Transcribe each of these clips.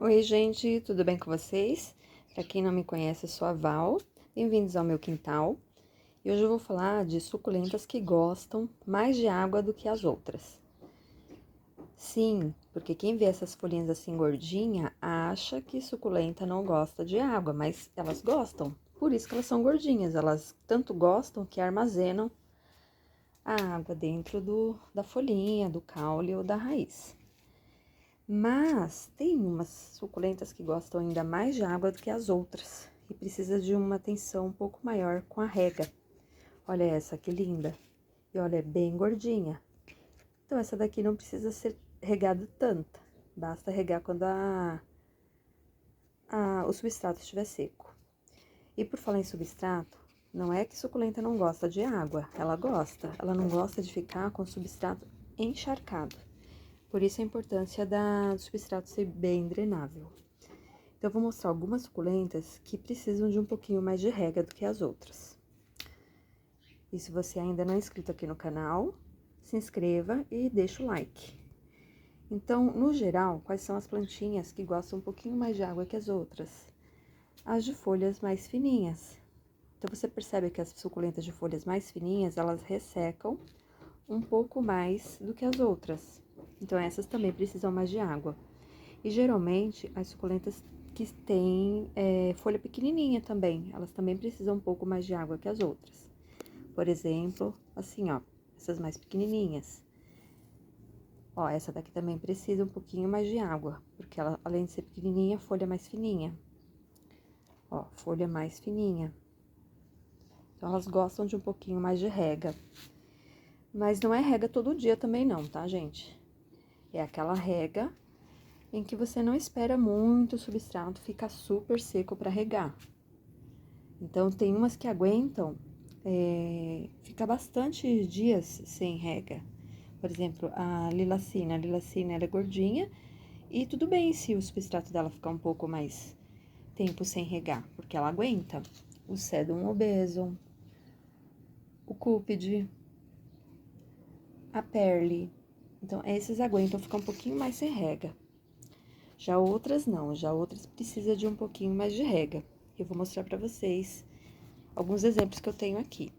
Oi, gente, tudo bem com vocês? Para quem não me conhece, eu sou a Val. Bem-vindos ao meu quintal. E hoje eu vou falar de suculentas que gostam mais de água do que as outras. Sim, porque quem vê essas folhinhas assim gordinha acha que suculenta não gosta de água, mas elas gostam. Por isso que elas são gordinhas. Elas tanto gostam que armazenam a água dentro da folhinha, do caule ou da raiz. Mas tem umas suculentas que gostam ainda mais de água do que as outras e precisa de uma atenção um pouco maior com a rega. Olha essa que linda. E olha, é bem gordinha. Então essa daqui não precisa ser regada tanto. Basta regar quando o substrato estiver seco. E por falar em substrato, não é que suculenta não gosta de água, ela gosta. Ela não gosta de ficar com o substrato encharcado. Por isso a importância do substrato ser bem drenável. Então, eu vou mostrar algumas suculentas que precisam de um pouquinho mais de rega do que as outras. E se você ainda não é inscrito aqui no canal, se inscreva e deixa o like. Então, no geral, quais são as plantinhas que gostam um pouquinho mais de água que as outras? As de folhas mais fininhas. Então, você percebe que as suculentas de folhas mais fininhas, elas ressecam um pouco mais do que as outras. Então, essas também precisam mais de água. E geralmente, as suculentas que têm folha pequenininha também, elas também precisam um pouco mais de água que as outras. Por exemplo, assim, ó, essas mais pequenininhas. Ó, essa daqui também precisa um pouquinho mais de água, porque ela, além de ser pequenininha, a folha é mais fininha. Ó, folha mais fininha. Então, elas gostam de um pouquinho mais de rega. Mas não é rega todo dia também não, tá, gente? É aquela rega em que você não espera muito o substrato ficar super seco para regar. Então, tem umas que aguentam ficar bastante dias sem rega. Por exemplo, a lilacina. A lilacina, ela é gordinha e tudo bem se o substrato dela ficar um pouco mais tempo sem regar, porque ela aguenta. O sedum obesum, o cúpide, a perle. Então, esses aguentam ficar um pouquinho mais sem rega. Já outras não, já outras precisa de um pouquinho mais de rega. Eu vou mostrar pra vocês alguns exemplos que eu tenho aqui.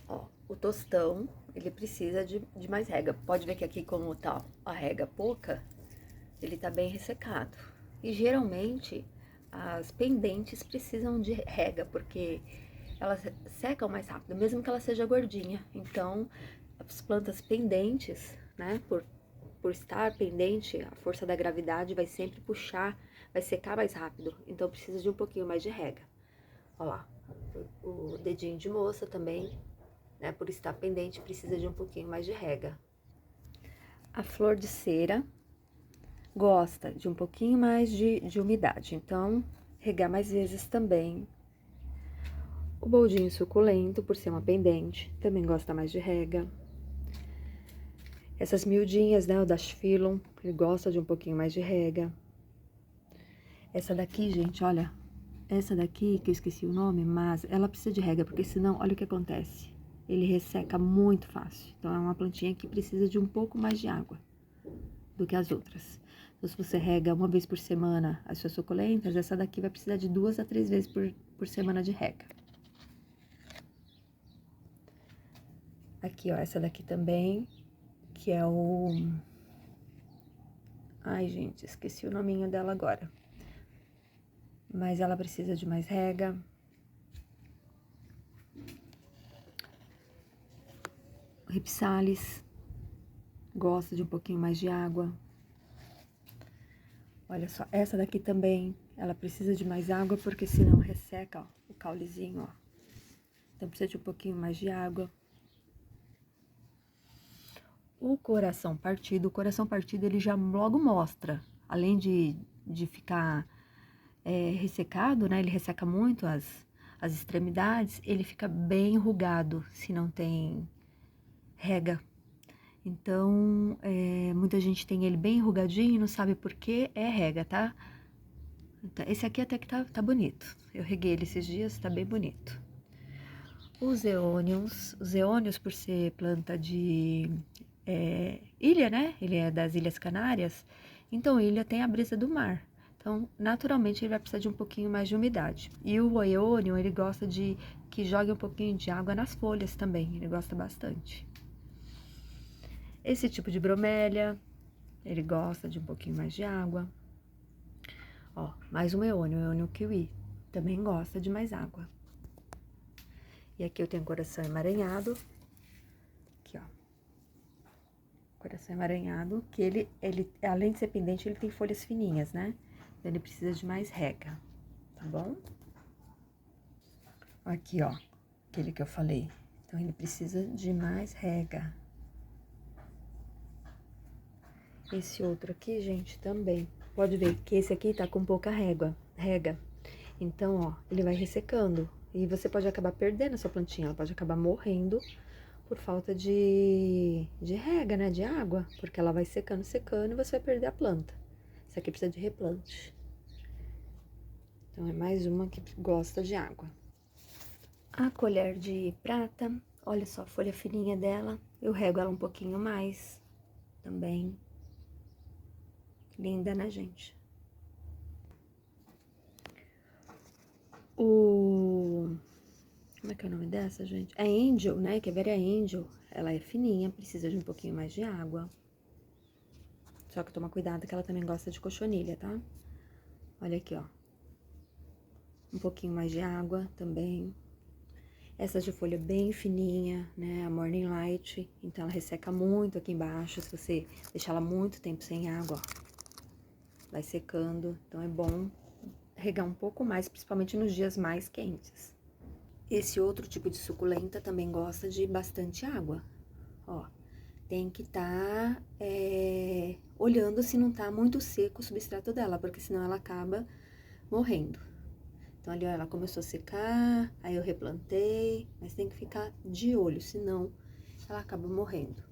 Ó, o tostão, ele precisa de mais rega. Pode ver que aqui, como tá a rega pouca, ele tá bem ressecado. E geralmente, as pendentes precisam de rega, porque elas secam mais rápido, mesmo que ela seja gordinha. Então, as plantas pendentes, né, por estar pendente, a força da gravidade vai sempre puxar, vai secar mais rápido. Então, precisa de um pouquinho mais de rega. Ó lá, o dedinho de moça também, né, por estar pendente, precisa de um pouquinho mais de rega. A flor de cera gosta de um pouquinho mais de umidade, então, regar mais vezes também. O boldinho suculento, por ser uma pendente, também gosta mais de rega. Essas miudinhas, né, o Dashphyllum, ele gosta de um pouquinho mais de rega. Essa daqui, gente, olha, essa daqui, que eu esqueci o nome, mas ela precisa de rega, porque senão, olha o que acontece. Ele resseca muito fácil. Então, é uma plantinha que precisa de um pouco mais de água do que as outras. Então, se você rega uma vez por semana as suas suculentas, essa daqui vai precisar de 2 a 3 vezes por semana de rega. Aqui, ó, essa daqui também, que é o... Ai, gente, esqueci o nominho dela agora. Mas ela precisa de mais rega. O Ripsalis gosta de um pouquinho mais de água. Olha só, essa daqui também, ela precisa de mais água, porque senão resseca, ó, o caulezinho, ó. Então, precisa de um pouquinho mais de água. O coração partido, ele já logo mostra, além de ficar ressecado, né, ele resseca muito as extremidades, ele fica bem enrugado, se não tem rega. Então, muita gente tem ele bem enrugadinho e não sabe por que é rega, tá? Então, esse aqui até que tá bonito. Eu reguei ele esses dias, tá bem bonito. Os eônios, por ser planta de ilha, né? Ele é das Ilhas Canárias, Então, Ilha tem a brisa do mar. Então, naturalmente, ele vai precisar de um pouquinho mais de umidade. E o Aeonium, ele gosta de que jogue um pouquinho de água nas folhas também. Ele gosta bastante. Esse tipo de bromélia, ele gosta de um pouquinho mais de água. Ó, mais um Aeonium, Aeonium kiwi. Também gosta de mais água. E aqui eu tenho coração emaranhado. Aqui, ó. Coração emaranhado, que ele, além de ser pendente, ele tem folhas fininhas, né? Então, ele precisa de mais rega, tá bom? Aqui, ó, aquele que eu falei. Então, ele precisa de mais rega. Esse outro aqui, gente, também. Pode ver que esse aqui tá com pouca rega. Então, ó, ele vai ressecando. E você pode acabar perdendo a sua plantinha, ela pode acabar morrendo por falta de rega, né, de água, porque ela vai secando e você vai perder a planta. Isso aqui precisa de replante. Então, é mais uma que gosta de água. A colher de prata, olha só a folha fininha dela, eu rego ela um pouquinho mais também. Linda, né, gente? Como é que é o nome dessa, gente? É Angel, né? Que é Vera Angel. Ela é fininha, precisa de um pouquinho mais de água. Só que toma cuidado que ela também gosta de cochonilha, tá? Olha aqui, ó. Um pouquinho mais de água também. Essa de folha bem fininha, né? A Morning Light. Então, ela resseca muito aqui embaixo. Se você deixar ela muito tempo sem água, ó. Vai secando. Então, é bom regar um pouco mais, principalmente nos dias mais quentes. Esse outro tipo de suculenta também gosta de bastante água. Ó, tem que estar olhando se não tá muito seco o substrato dela, porque senão ela acaba morrendo. Então, ali, ó, ela começou a secar, aí eu replantei, mas tem que ficar de olho, senão ela acaba morrendo.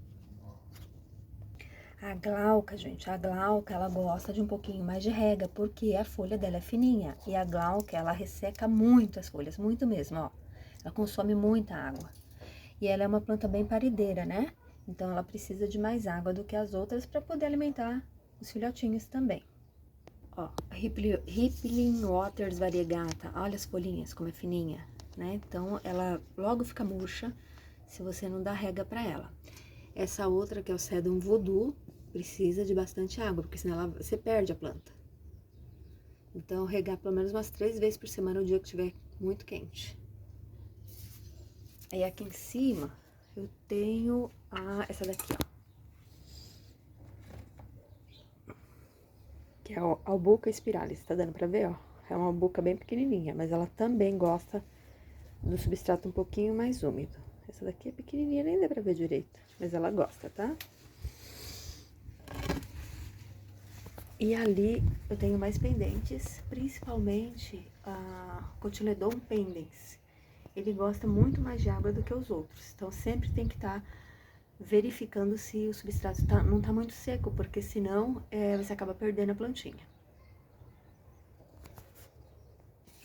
A glauca, gente, a glauca, ela gosta de um pouquinho mais de rega, porque a folha dela é fininha. E a glauca, ela resseca muito as folhas, muito mesmo, ó. Ela consome muita água. E ela é uma planta bem parideira, né? Então, ela precisa de mais água do que as outras para poder alimentar os filhotinhos também. Ó, Rippling Waters variegata, olha as folhinhas como é fininha, né? Então, ela logo fica murcha se você não dá rega para ela. Essa outra, que é o Sedum Voodoo, precisa de bastante água, porque senão você perde a planta. Então, regar pelo menos umas 3 vezes por semana, o dia que estiver muito quente. Aí, aqui em cima, eu tenho essa daqui, ó. Que é a Albuca spiralis, tá dando pra ver, ó? É uma albuca bem pequenininha, mas ela também gosta do substrato um pouquinho mais úmido. Essa daqui é pequenininha, nem dá pra ver direito, mas ela gosta, tá? E ali eu tenho mais pendentes, principalmente a Cotyledon pendens. Ele gosta muito mais de água do que os outros, então sempre tem que estar verificando se o substrato não tá muito seco, porque senão você acaba perdendo a plantinha.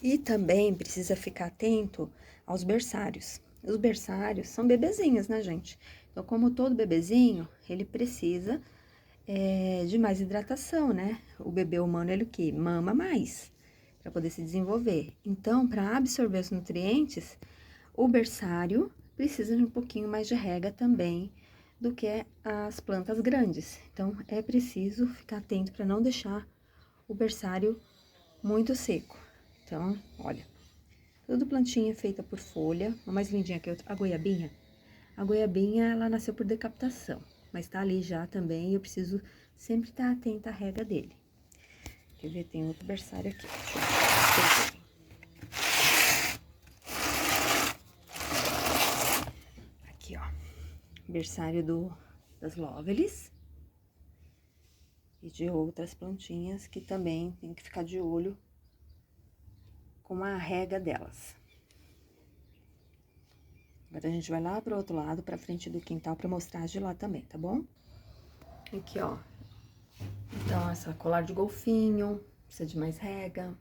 E também precisa ficar atento aos berçários. Os berçários são bebezinhos, né, gente? Então, como todo bebezinho, ele precisa de mais hidratação, né? O bebê humano, ele o quê? Mama mais, para poder se desenvolver. Então, para absorver os nutrientes, o berçário precisa de um pouquinho mais de rega também do que as plantas grandes. Então, é preciso ficar atento para não deixar o berçário muito seco. Então, olha, tudo plantinha feita por folha, a mais lindinha que a goiabinha. A goiabinha, ela nasceu por decapitação, mas tá ali já também e eu preciso sempre estar atenta à rega dele. Quer ver? Tem outro berçário aqui. Deixa eu ver. Aqui, ó. Berçário das Lovelis. E de outras plantinhas que também tem que ficar de olho com a rega delas. Agora a gente vai lá pro outro lado, pra frente do quintal, pra mostrar de lá também, tá bom? Aqui, ó. Então, essa colar de golfinho, precisa de mais rega.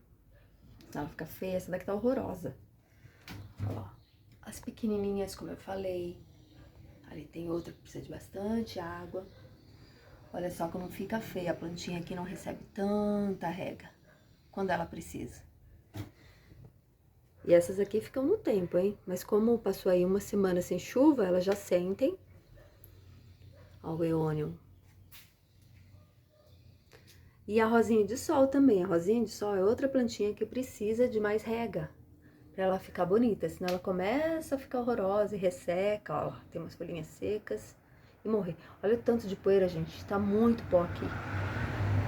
Ela fica feia, essa daqui tá horrorosa. Ó, as pequenininhas, como eu falei. Ali tem outra que precisa de bastante água. Olha só como fica feia, a plantinha aqui não recebe tanta rega quando ela precisa. E essas aqui ficam no tempo, hein? Mas como passou aí uma semana sem chuva, elas já sentem. Ó, o eônio. E a rosinha de sol também. A rosinha de sol é outra plantinha que precisa de mais rega pra ela ficar bonita. Senão ela começa a ficar horrorosa e resseca, ó. Tem umas folhinhas secas e morrer. Olha o tanto de poeira, gente. Tá muito pó aqui.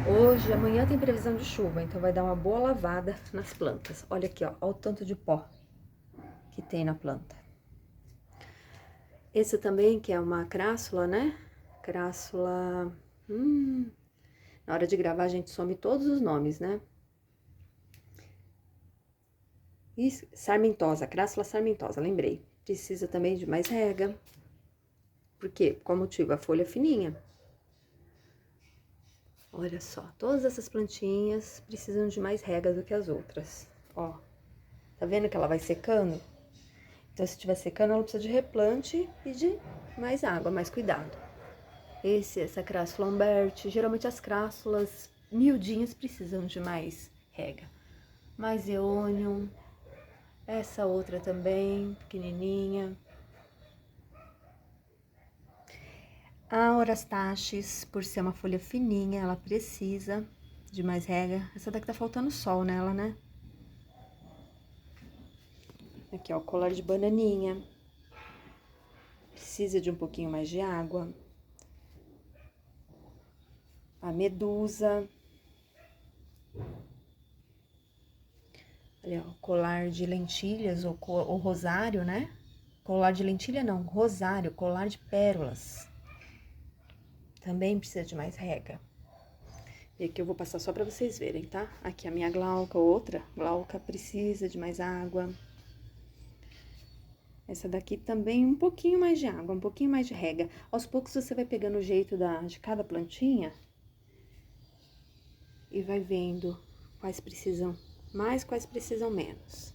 Hoje, amanhã tem previsão de chuva, então vai dar uma boa lavada nas plantas. Olha aqui, ó. Olha o tanto de pó que tem na planta. Esse também, que é uma crassula, né? Crassula... Na hora de gravar, a gente some todos os nomes, né? E sarmentosa, crassula sarmentosa, lembrei. Precisa também de mais rega. Por quê? Qual motivo? A folha é fininha. Olha só, todas essas plantinhas precisam de mais rega do que as outras. Ó, tá vendo que ela vai secando? Então, se estiver secando, ela precisa de replante e de mais água, mais cuidado. Essa crassula Humberti, geralmente as crassulas miudinhas precisam de mais rega. Mais eônio, essa outra também, pequenininha. A Orastachys, por ser uma folha fininha, ela precisa de mais rega. Essa daqui tá faltando sol nela, né? Aqui, ó, o colar de bananinha. Precisa de um pouquinho mais de água. A medusa. Olha, o colar de lentilhas, o rosário, né? Colar de lentilha não, rosário, colar de pérolas. Também precisa de mais rega. E aqui eu vou passar só pra vocês verem, tá? Aqui a minha glauca, outra glauca, precisa de mais água. Essa daqui também um pouquinho mais de água, um pouquinho mais de rega. Aos poucos você vai pegando o jeito de cada plantinha e vai vendo quais precisam mais, quais precisam menos.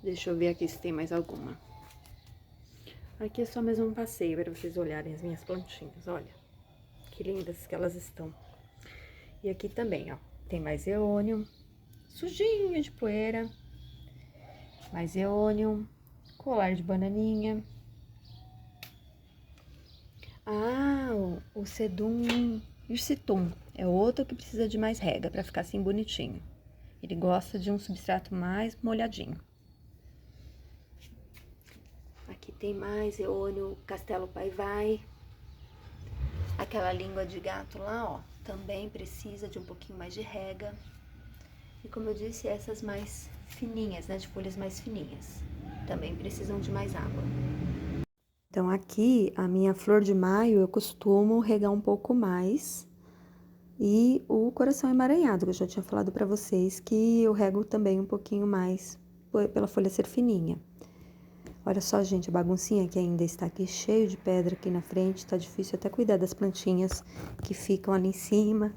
Deixa eu ver aqui se tem mais alguma. Aqui é só mesmo um passeio para vocês olharem as minhas plantinhas, olha. Que lindas que elas estão. E aqui também, ó, tem mais eônio, sujinho de poeira. Mais eônio, colar de bananinha. Ah, o sedum hirsutum é outro que precisa de mais rega para ficar assim bonitinho. Ele gosta de um substrato mais molhadinho. Aqui tem mais eônio, castelo pai-vai. Aquela língua de gato lá, ó, também precisa de um pouquinho mais de rega. E como eu disse, essas mais fininhas, né, de folhas mais fininhas, também precisam de mais água. Então aqui, a minha flor de maio, eu costumo regar um pouco mais. E o coração emaranhado, que eu já tinha falado pra vocês, que eu rego também um pouquinho mais, pela folha ser fininha. Olha só, gente, a baguncinha que ainda está aqui, cheio de pedra aqui na frente, tá difícil até cuidar das plantinhas que ficam ali em cima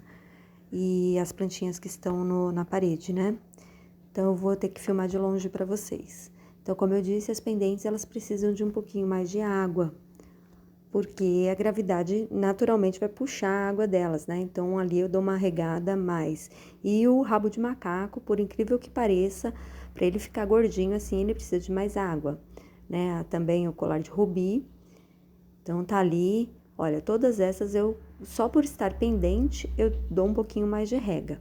e as plantinhas que estão na parede, né? Então, eu vou ter que filmar de longe pra vocês. Então, como eu disse, as pendentes, elas precisam de um pouquinho mais de água, porque a gravidade naturalmente vai puxar a água delas, né? Então, ali eu dou uma regada a mais. E o rabo de macaco, por incrível que pareça, para ele ficar gordinho assim, ele precisa de mais água, né? Também o colar de rubi. Então, tá ali. Olha, todas essas eu, só por estar pendente, eu dou um pouquinho mais de rega.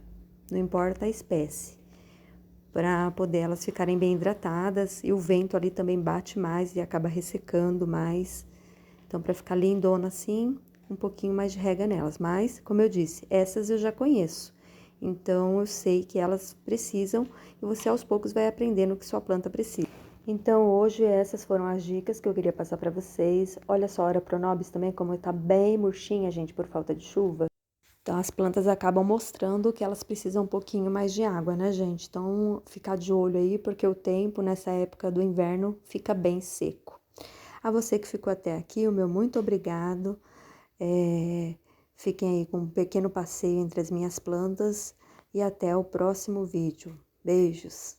Não importa a espécie. Para poder elas ficarem bem hidratadas. E o vento ali também bate mais e acaba ressecando mais. Então, para ficar lindona assim, um pouquinho mais de rega nelas. Mas, como eu disse, essas eu já conheço. Então, eu sei que elas precisam e você aos poucos vai aprendendo o que sua planta precisa. Então, hoje essas foram as dicas que eu queria passar para vocês. Olha só, a Hora Pronobis também, como tá bem murchinha, gente, por falta de chuva. Então, as plantas acabam mostrando que elas precisam um pouquinho mais de água, né, gente? Então, ficar de olho aí, porque o tempo nessa época do inverno fica bem seco. A você que ficou até aqui, o meu muito obrigado. Fiquem aí com um pequeno passeio entre as minhas plantas e até o próximo vídeo. Beijos!